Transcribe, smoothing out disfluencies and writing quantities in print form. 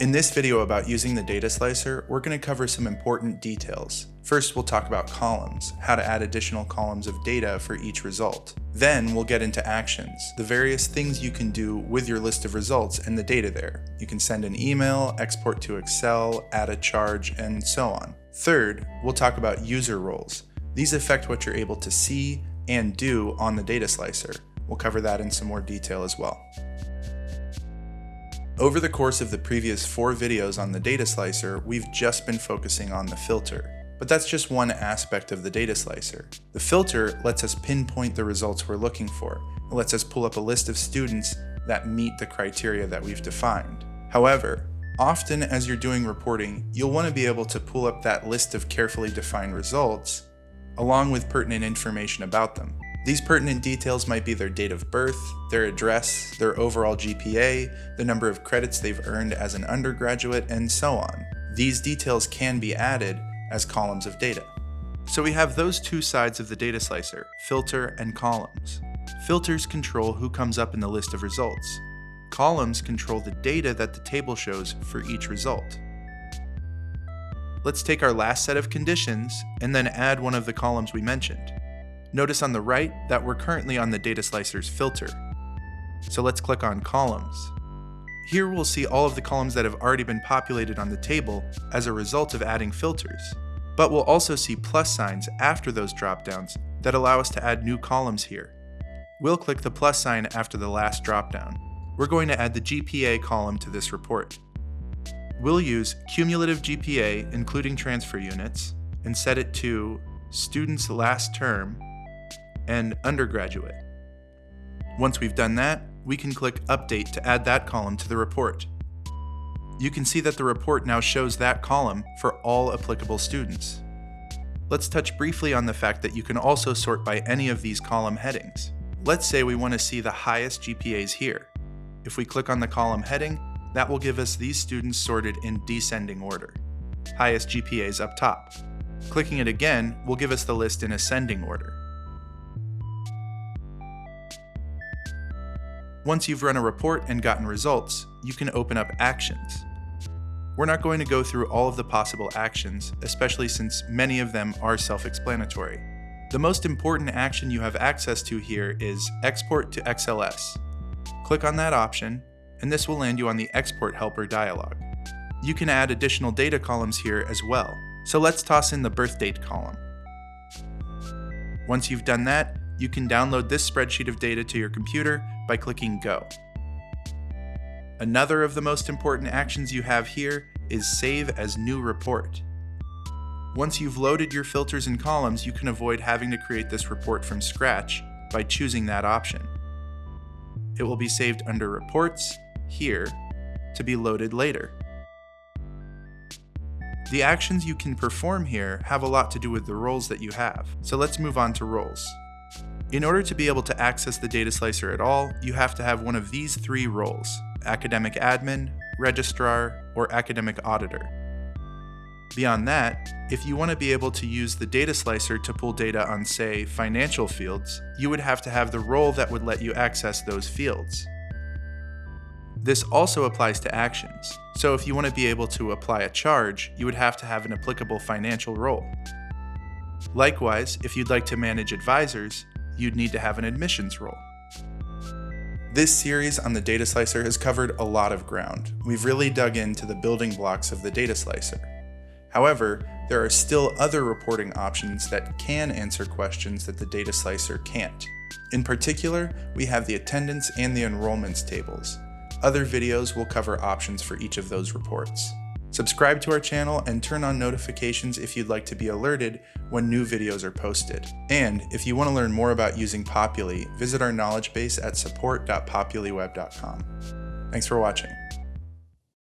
In this video about using the data slicer, we're going to cover some important details. First, we'll talk about columns, how to add additional columns of data for each result. Then we'll get into actions, the various things you can do with your list of results and the data there. You can send an email, export to Excel, add a charge, and so on. Third, we'll talk about user roles. These affect what you're able to see and do on the data slicer. We'll cover that in some more detail as well. Over the course of the previous 4 videos on the data slicer, we've just been focusing on the filter. But that's just one aspect of the data slicer. The filter lets us pinpoint the results we're looking for. It lets us pull up a list of students that meet the criteria that we've defined. However, often as you're doing reporting, you'll want to be able to pull up that list of carefully defined results along with pertinent information about them. These pertinent details might be their date of birth, their address, their overall GPA, the number of credits they've earned as an undergraduate, and so on. These details can be added as columns of data. So we have those two sides of the data slicer, filter and columns. Filters control who comes up in the list of results. Columns control the data that the table shows for each result. Let's take our last set of conditions and then add one of the columns we mentioned. Notice on the right that we're currently on the data slicer's filter. So let's click on columns. Here we'll see all of the columns that have already been populated on the table as a result of adding filters. But we'll also see plus signs after those dropdowns that allow us to add new columns here. We'll click the plus sign after the last dropdown. We're going to add the GPA column to this report. We'll use cumulative GPA, including transfer units, and set it to students last term and undergraduate. Once we've done that, we can click Update to add that column to the report. You can see that the report now shows that column for all applicable students. Let's touch briefly on the fact that you can also sort by any of these column headings. Let's say we want to see the highest GPAs here. If we click on the column heading, that will give us these students sorted in descending order. Highest GPAs up top. Clicking it again will give us the list in ascending order. Once you've run a report and gotten results, you can open up actions. We're not going to go through all of the possible actions, especially since many of them are self-explanatory. The most important action you have access to here is Export to XLS. Click on that option, and this will land you on the Export Helper dialog. You can add additional data columns here as well. So let's toss in the birth date column. Once you've done that, you can download this spreadsheet of data to your computer by clicking Go. Another of the most important actions you have here is Save as New Report. Once you've loaded your filters and columns, you can avoid having to create this report from scratch by choosing that option. It will be saved under Reports, here, to be loaded later. The actions you can perform here have a lot to do with the roles that you have, so let's move on to roles. In order to be able to access the data slicer at all, you have to have one of these 3 roles: Academic Admin, Registrar, or Academic Auditor. Beyond that, if you want to be able to use the data slicer to pull data on, say, financial fields, you would have to have the role that would let you access those fields. This also applies to actions, so if you want to be able to apply a charge, you would have to have an applicable financial role. Likewise, if you'd like to manage advisors, you'd need to have an admissions role. This series on the data slicer has covered a lot of ground. We've really dug into the building blocks of the data slicer. However, there are still other reporting options that can answer questions that the data slicer can't. In particular, we have the attendance and the enrollments tables. Other videos will cover options for each of those reports. Subscribe to our channel and turn on notifications if you'd like to be alerted when new videos are posted. And if you want to learn more about using Populi, visit our knowledge base at support.populiweb.com. Thanks for watching.